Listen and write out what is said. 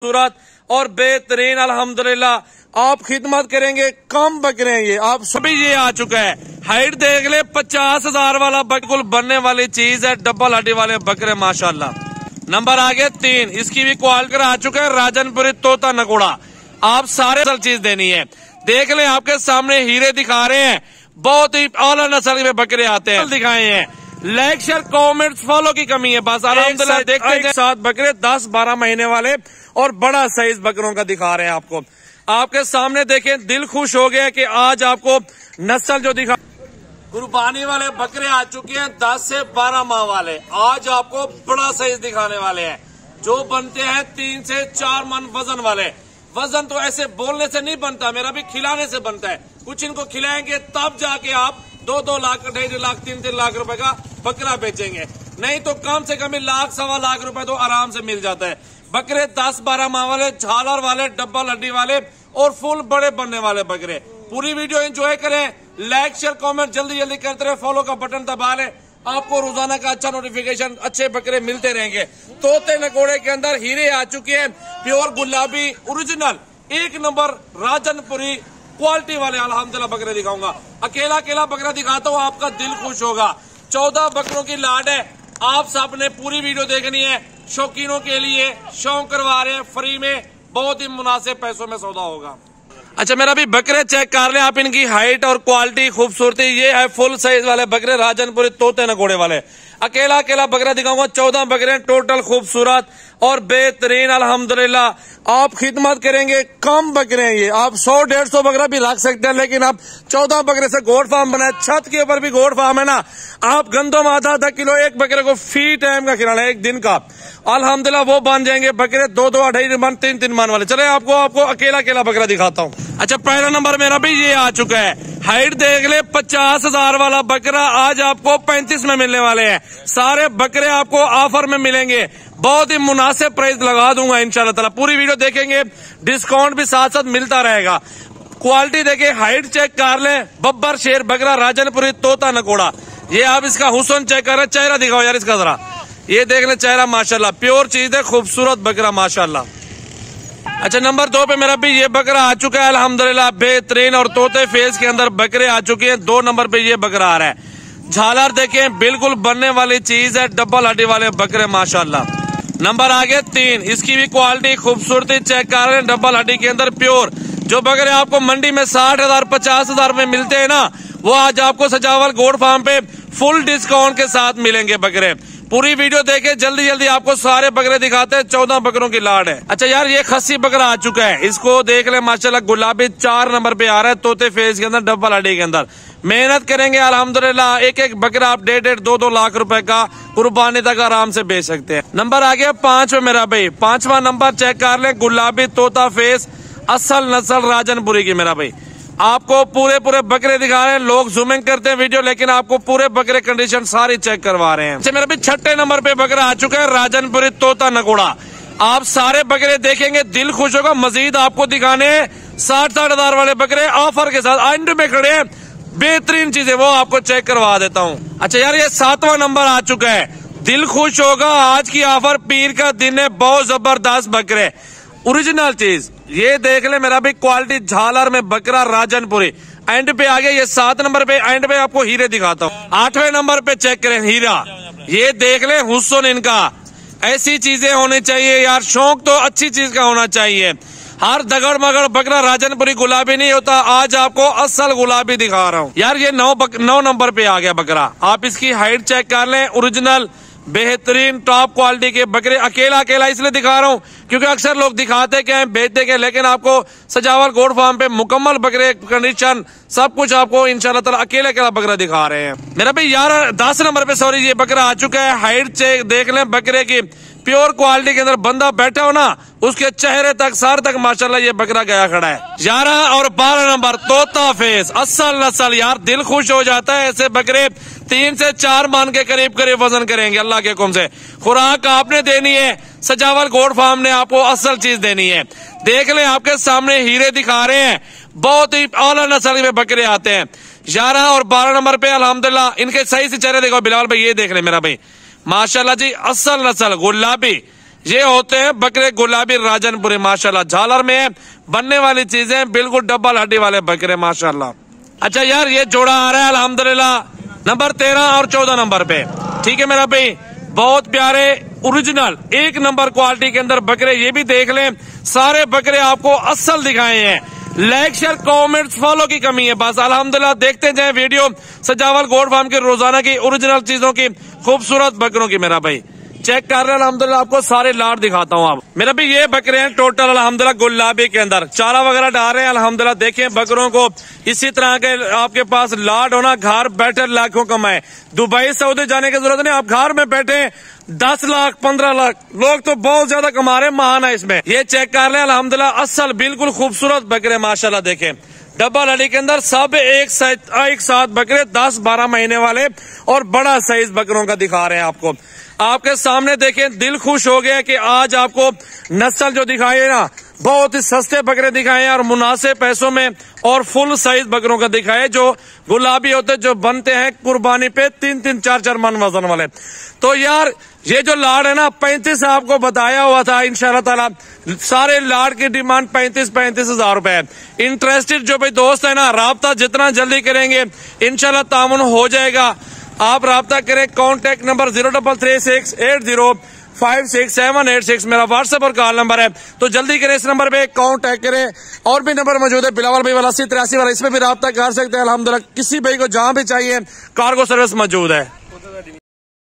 खूबसूरत और बेहतरीन अल्हम्दुलिल्लाह आप खिदमत करेंगे। कम बकरे हैं ये, आप सभी ये आ चुका है। हाइट देख ले 50,000 वाला बिल्कुल बनने वाली चीज है। डबल हड्डी वाले बकरे माशाल्लाह। नंबर आगे 3, इसकी भी क्वालिटी आ चुका है राजनपुरी तोता नगोड़ा। आप सारे असल चीज देनी है। देख ले आपके सामने हीरे दिखा रहे हैं, बहुत ही आला नस्ल में बकरे आते हैं दिखाए हैं। लाइक शेयर कमेंट्स फॉलो की कमी है बस। अल्हम्दुलिल्लाह देखते हैं 7 बकरे 10-12 महीने वाले और बड़ा साइज बकरों का दिखा रहे हैं आपको। आपके सामने देखें, दिल खुश हो गया कि आज आपको नस्ल जो दिखा कुर्बानी वाले बकरे आ चुके हैं 10 से 12 माह वाले। आज आपको बड़ा साइज दिखाने वाले हैं जो बनते हैं 3 से 4 मन वजन वाले। वजन तो ऐसे बोलने से नहीं बनता, मेरा भी खिलाने से बनता है। कुछ इनको खिलाएंगे तब जाके आप 2-2 लाख 2.5 लाख 3-3 लाख रुपए का बकरा बेचेंगे, नहीं तो कम से कम 1 लाख 1.25 लाख रुपए तो आराम से मिल जाता है। बकरे 10-12 माह वाले, झालर वाले, डबल हड्डी वाले और फुल बड़े बनने वाले बकरे। पूरी वीडियो एंजॉय करें, लाइक शेयर कमेंट जल्दी जल्दी करते रहे, फॉलो का बटन दबा लें। आपको रोजाना का अच्छा नोटिफिकेशन, अच्छे बकरे मिलते रहेंगे। तोते नगोड़े के अंदर हीरे आ चुके हैं, प्योर गुलाबी ओरिजिनल 1 नंबर राजनपुरी क्वालिटी वाले अल्हम्दुलिल्लाह बकरे दिखाऊंगा। अकेला बकरा दिखाता हूँ, आपका दिल खुश होगा। 14 बकरों की लाड है। आप सब ने पूरी वीडियो देखनी है। शौकीनों के लिए शौक करवा रहे हैं फ्री में, बहुत ही मुनासिब पैसों में सौदा होगा। अच्छा, मेरा भी बकरे चेक कर लें आप, इनकी हाइट और क्वालिटी खूबसूरती। ये है फुल साइज वाले बकरे राजनपुरी तोते नगोड़े वाले। अकेला बकरा दिखाऊंगा। 14 बकरे टोटल खूबसूरत और बेहतरीन अल्हम्दुलिल्लाह आप खिदमत करेंगे। कम बकरे हैं ये, आप 100-150 बकरा भी रख सकते हैं, लेकिन आप 14 बकरे से गोट फार्म बनाए। छत के ऊपर भी गोट फार्म है ना, आप गंदम आधा किलो एक बकरे को फी टाइम का खिलाना है, 1 दिन का। अल्हम्दुलिल्लाह वो बन जाएंगे बकरे 2-2, 2.5 मन, 3-3 मन वाले। चले आपको अकेला बकरा दिखाता हूँ। अच्छा, पहला नंबर मेरा भी ये आ चुका है। हाइट देख ले 50,000 वाला बकरा आज आपको 35 में मिलने वाले हैं। सारे बकरे आपको ऑफर में मिलेंगे, बहुत ही मुनासिब प्राइस लगा दूंगा इंशाल्लाह ताला। पूरी वीडियो देखेंगे, डिस्काउंट भी साथ साथ मिलता रहेगा। क्वालिटी देखे, हाइट चेक कर ले। बब्बर शेर बकरा राजनपुरी तोता नगोड़ा। ये आप इसका हुस्न चेक कर रहे, चेहरा दिखाओ यार इसका जरा। ये देख ले चेहरा माशाल्लाह, प्योर चीज है, खूबसूरत बकरा माशाल्लाह। अच्छा, नंबर 2 पे मेरा भी ये बकरा आ चुका है अल्हम्दुलिल्लाह बेहतरीन और तोते फेस के अंदर बकरे आ चुके हैं। 2 नंबर पे ये बकरा आ रहा है। झालर देखें, बिल्कुल बनने वाली चीज है। डबल हड्डी वाले बकरे माशाल्लाह। नंबर आगे 3, इसकी भी क्वालिटी खूबसूरती चेक कर रहे हैं। डबल हड्डी के अंदर प्योर जो बकरे आपको मंडी में 60,000 50,000 में मिलते हैं ना, वो आज आपको सजावल गोट फार्म पे फुल डिस्काउंट के साथ मिलेंगे बकरे। पूरी वीडियो देखे, जल्दी आपको सारे बकरे दिखाते हैं। 14 बकरों की लाड है। अच्छा यार, ये खस्सी बकरा आ चुका है, इसको देख ले माशाल्लाह गुलाबी 4 नंबर पे आ रहा है। तोते फेस के अंदर, डबल हड्डी के अंदर। मेहनत करेंगे अल्हम्दुलिल्लाह, एक बकरा आप 1.5 2-2 लाख रुपए का कुर्बानी तक आराम से बेच सकते हैं। नंबर आ गया 5 में मेरा भाई। 5वां नंबर चेक कर ले, गुलाबी तोता फेस असल नस्ल राजनपुरी की मेरा भाई। आपको पूरे बकरे दिखा रहे हैं। लोग जूमिंग करते हैं वीडियो, लेकिन आपको पूरे बकरे कंडीशन सारी चेक करवा रहे हैं। अच्छा, मेरा भी 6ठे नंबर पे बकरा आ चुका है राजनपुरी तोता नगोड़ा। आप सारे बकरे देखेंगे, दिल खुश होगा। मजीद आपको दिखाने 60-60 हजार वाले बकरे ऑफर के साथ एंड में खड़े हैं। बेहतरीन चीजें वो आपको चेक करवा देता हूँ। अच्छा यार, ये 7वां नंबर आ चुका है। दिल खुश होगा, आज की ऑफर, पीर का दिन है, बहुत जबरदस्त बकरे ओरिजिनल चीज। ये देख ले मेरा भी क्वालिटी झालर में बकरा राजनपुरी। एंड पे आ गया ये 7 नंबर पे। एंड पे आपको हीरे दिखाता हूँ। 8वें नंबर पे चेक करें हीरा। ये देख ले हुस्न इनका, ऐसी चीजें होनी चाहिए यार। शौक तो अच्छी चीज का होना चाहिए। हर दगड़ मगड़ बकरा राजनपुरी गुलाबी नहीं होता। आज आपको असल गुलाबी दिखा रहा हूँ यार। ये 9 नंबर पे आ गया बकरा। आप इसकी हाइट चेक कर लें, ओरिजिनल बेहतरीन टॉप क्वालिटी के बकरे। अकेला इसलिए दिखा रहा हूँ क्योंकि अक्सर लोग दिखाते क्या है, बेचते क्या, लेकिन आपको सजावल गोट फार्म पे मुकम्मल बकरे कंडीशन सब कुछ आपको इंशाल्लाह ताला अकेला बकरा दिखा रहे हैं। मेरा भाई यार 10 नंबर पे सॉरी ये बकरा आ चुका है। हाइट चेक देख लें बकरे की, प्योर क्वालिटी के अंदर। बंदा बैठा हो ना, उसके चेहरे तक सर तक माशाल्लाह ये बकरा गया खड़ा है। 11 और 12 नंबर तोता फेस असल नस्ल। यार दिल खुश हो जाता है, ऐसे बकरे 3 से 4 मन के करीब वजन करेंगे अल्लाह के हुक्म से। खुराक आपने देनी है, सजावल गोट फार्म ने आपको असल चीज देनी है। देख ले आपके सामने हीरे दिखा रहे हैं, बहुत ही आला नस्ल में बकरे आते हैं। 11 और 12 नंबर पे अल्हम्दुलिल्लाह इनके सही से चेहरे देखो बिलाल भाई। ये देख ले मेरा भाई माशाल्लाह जी, असल नस्ल गुलाबी ये होते हैं बकरे गुलाबी राजनपुरी माशाल्लाह, झालर में बनने वाली चीजें, बिल्कुल डबल हड्डी वाले बकरे माशाल्लाह। अच्छा यार, ये जोड़ा आ रहा है अल्हम्दुलिल्लाह नंबर 13 और 14 नंबर पे, ठीक है मेरा भाई। बहुत प्यारे ओरिजिनल 1 नंबर क्वालिटी के अंदर बकरे, ये भी देख लें, सारे बकरे आपको असल दिखाए हैं। लाइक शेयर कमेंट्स फॉलो की कमी है बस। अल्हम्दुलिल्लाह देखते जाएं वीडियो सजावल गोट फार्म के रोजाना की ओरिजिनल चीजों की, खूबसूरत बकरों की मेरा भाई। चेक कर रहे हैं अल्हम्दुलिल्लाह, आपको सारे लाड दिखाता हूँ आप मेरा भाई। ये बकरे हैं टोटल अल्हम्दुलिल्लाह गुलाबी के अंदर, चारा वगैरह डाल रहे हैं अल्हम्दुलिल्लाह। देखें बकरों को, इसी तरह के आपके पास लाड होना, घर बैठे लाखों कमाए। दुबई सऊदी जाने की जरूरत नहीं, आप घर में बैठे 10 लाख 15 लाख, लोग तो बहुत ज्यादा कमा रहे हैं, महाना इसमें। ये चेक कर रहे हैं अल्हम्दुलिल्लाह, असल बिल्कुल खूबसूरत बकरे माशाल्लाह। देखें डबल हड्डी के अंदर सब एक साथ बकरे 10-12 महीने वाले और बड़ा साइज बकरों का दिखा रहे हैं आपको। आपके सामने देखें, दिल खुश हो गया कि आज आपको नस्ल जो दिखाई है ना, बहुत ही सस्ते बकरे दिखाए हैं और मुनासिब पैसों में, और फुल साइज बकरों का दिखाए जो गुलाबी होते, जो बनते हैं कुर्बानी पे 3-3, 4-4 मन वजन वाले। तो यार ये जो लाड है ना, 35 आपको बताया हुआ था, इंशाल्लाह ताला सारे लाड की डिमांड 35 हजार रुपए है। इंटरेस्टेड जो भाई दोस्त है ना, राब्ता जितना जल्दी करेंगे इंशाल्लाह तामुन हो जाएगा। आप राब्ता करें, कॉन्टेक्ट नंबर 033680568786 मेरा व्हाट्सएप और कॉल नंबर है, तो जल्दी करें, इस नंबर पे कॉन्टेक्ट करें। और भी नंबर मौजूद है, बिलावल भाई वाला 8083 वाला, इसमें भी राब्ता कर सकते हैं अल्हम्दुलिल्लाह। किसी भाई को जहां भी चाहिए कार्गो सर्विस मौजूद है।